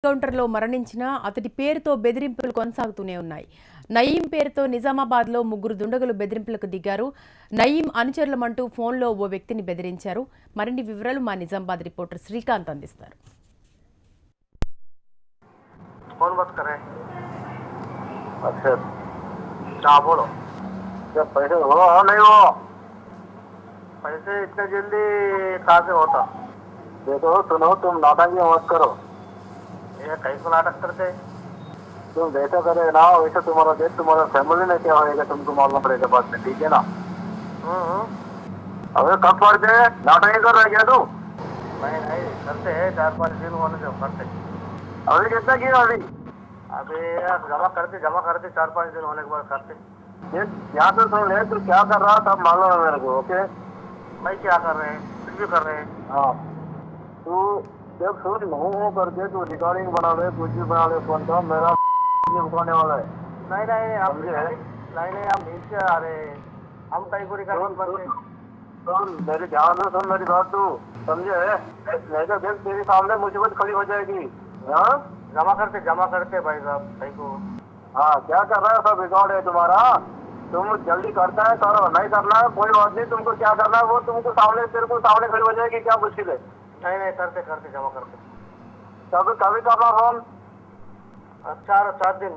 కౌంటర్లో మరణించిన అతడి పేరుతో బెదిరింపులు కొనసాగుతూనే ఉన్నాయి. నయీం పేరుతో నిజామాబాద్లో 3 దుండగులు బెదిరింపులకు దిగారు. నయీం అనుచరులమంటూ ఫోన్లో ఓ వ్యక్తిని బెదిరించారు. మరిన్ని వివరాలు మా నిజామాబాద్ రిపోర్టర్ శ్రీకాంత్ అందిస్తారు. पैसे इतने जल्दी कहाँ से होता? देखो सुनो, तुम नाटक मत करो। ये कैसे नाटक करते? तुम जैसा करे ना वैसा तुम्हारा देख, तुम्हारा फैमिली में क्या होएगा तुमको मालूम पड़ेगा बाद में, ठीक है ना? अबे कब पढ़ते नाटक नहीं कर रहे क्या तू? नहीं नहीं करते है, 4-5 दिन होने दो करते। अभी कितना किया अभी? अभी जमा करते 4-5 दिन होने के बाद करते। यहाँ तो सुन ले, तू क्या कर रहा सब मालूम है मेरे को, ओके? मैं क्या कर रहे हैं, कुछ भी कर रहे हैं। हाँ तू जब सुन हो करके तू रिकॉर्डिंग बना ले, कुछ भी बना ले फोन का, मेरा उठाने वाला है। नहीं नहीं हम नहीं हम नीचे आ रहे हैं, हम कहीं को रिकॉर्डिंग करते। सुन मेरी ध्यान से सुन मेरी बात, तू समझे? नहीं तो देख तेरे सामने मुसीबत खड़ी हो जाएगी। हाँ जमा करते भाई साहब कहीं को। हाँ क्या कर रहा है, सब रिकॉर्ड है तुम्हारा, तुम जल्दी करता है करो, नहीं करना है कोई बात नहीं, तुमको क्या करना है वो तुमको सामने, तेरे को सामने खड़ी हो जाएगी, क्या मुश्किल है? नहीं करते जमा करते। कभी करना फोन? 4-5 दिन।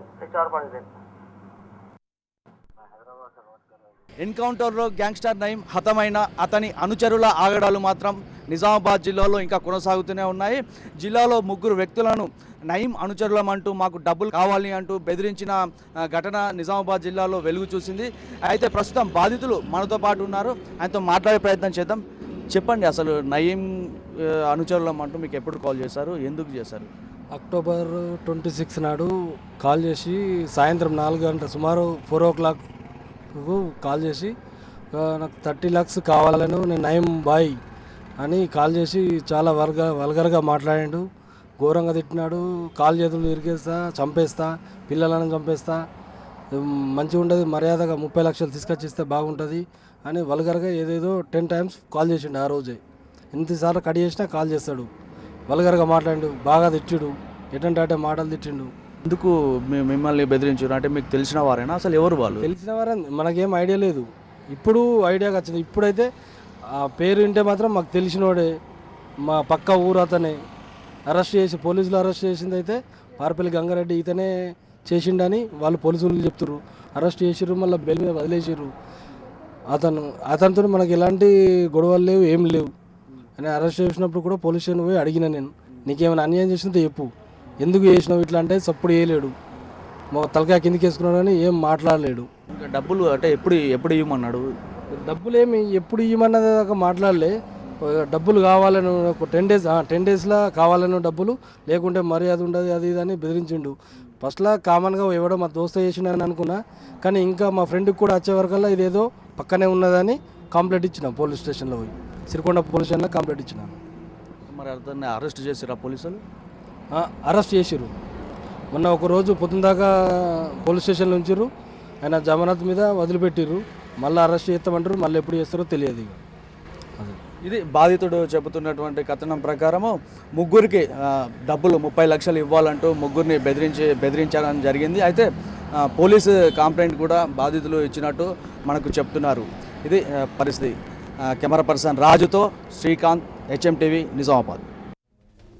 ఎన్కౌంటర్లో గ్యాంగ్స్టర్ నయీం హతమైన అతని అనుచరుల ఆగడాలు మాత్రం నిజామాబాద్ జిల్లాలో ఇంకా కొనసాగుతూనే ఉన్నాయి. జిల్లాలో 3 వ్యక్తులను నయీం అనుచరులమంటూ మాకు డబ్బులు కావాలి అంటూ బెదిరించిన ఘటన నిజామాబాద్ జిల్లాలో వెలుగు చూసింది. అయితే ప్రస్తుతం బాధితులు మనతో పాటు ఉన్నారు, ఆయనతో మాట్లాడే ప్రయత్నం చేద్దాం. చెప్పండి, అసలు నయీం అనుచరులమంటూ మీకు ఎప్పుడు కాల్ చేశారు, ఎందుకు చేశారు? అక్టోబర్ 26 నాడు కాల్ చేసి సాయంత్రం 4 గంటల సుమారు 4 o'clock కాల్ చేసి నాకు 30 lakhs కావాలను, నేను నయీం బాయ్ అని కాల్ చేసి చాలా వల్గర్గా మాట్లాడాడు, ఘోరంగా తిట్టినాడు. కాల్ చేతులు ఇరికేస్తా, చంపేస్తా, పిల్లలను చంపేస్తా, మంచిగా ఉండదు, మర్యాదగా 30 లక్షలు తీసుకొచ్చిస్తే బాగుంటుంది అని వల్గర్గా ఏదేదో 10 times కాల్ చేసిండు. ఆ రోజే ఎన్నిసార్లు కట్ చేసినా కాల్ చేస్తాడు, వల్గర్గా మాట్లాడు, బాగా తిట్టిడు, ఎటంటే మాటలు తిట్టిండు. ఎందుకు మిమ్మల్ని బెదిరించారు? అంటే మీకు తెలిసిన వారేనా, అసలు ఎవరు వాళ్ళు? తెలిసిన వారే, మనకేం ఐడియా లేదు, ఇప్పుడు ఐడియాగా వచ్చింది. ఇప్పుడైతే ఆ పేరు వింటే మాత్రం మాకు తెలిసినోడే, మా పక్క ఊరు అతనే. అరెస్ట్ చేసి పోలీసులు అరెస్ట్ చేసింది అయితే పార్పల్లి గంగారెడ్డి ఇతనే చేసిండని వాళ్ళు పోలీసులు చెప్తున్నారు. అరెస్ట్ చేసిర్రు, మళ్ళీ బెయిల్ మీద వదిలేసిర్రు. అతనితో మనకి ఎలాంటి గొడవలు లేవు, ఏం లేవు అని అరెస్ట్ చేసినప్పుడు కూడా పోలీస్ స్టేషన్ పోయి అడిగిన, నేను నీకేమైనా అన్యాయం చేసినంత చెప్పు, ఎందుకు చేసినావు ఇట్లా అంటే సప్పుడు వేయలేడు, తలకాయ కిందికి వేసుకున్నాడు అని ఏం మాట్లాడలేడు. ఇంకా డబ్బులు అంటే ఎప్పుడు ఇవ్వమన్నాడు? డబ్బులు ఏమి ఎప్పుడు ఇవ్వమన్నది దాకా మాట్లాడలే. డబ్బులు కావాలని ఒక 10 daysలో కావాలని డబ్బులు, లేకుంటే మర్యాద ఉండదు అది ఇది అని బెదిరించిండు. ఫస్ట్లో కామన్గా ఎవడో మా దోస్త చేసిండని అనుకున్నా, కానీ ఇంకా మా ఫ్రెండ్కి కూడా వచ్చే వరకల్లా ఇదేదో పక్కనే ఉన్నదని కంప్లైంట్ ఇచ్చిన పోలీస్ స్టేషన్లో పోయి, సిరికొండ పోలీస్ స్టేషన్లో కంప్లైంట్ ఇచ్చినాను. మరి అతన్ని అరెస్ట్ చేసిరా పోలీసులు? అరెస్ట్ చేసిర్రు. మొన్న ఒకరోజు పొద్దున దాకా పోలీస్ స్టేషన్లో ఉంచారు, ఆయన జమానత్ మీద వదిలిపెట్టిర్రు, మళ్ళీ అరెస్ట్ చేస్తామంటారు, మళ్ళీ ఎప్పుడు చేస్తారో తెలియదు. ఇది బాధితుడు చెబుతున్నటువంటి కథనం ప్రకారము 3కి డబ్బులు 30 లక్షలు ఇవ్వాలంటూ 3ని బెదిరించడం జరిగింది. అయితే పోలీసు కంప్లైంట్ కూడా బాధితులు ఇచ్చినట్టు మనకు చెప్తున్నారు. ఇది పరిస్థితి. కెమెరా పర్సన్ రాజుతో శ్రీకాంత్, HM TV, నిజామాబాద్.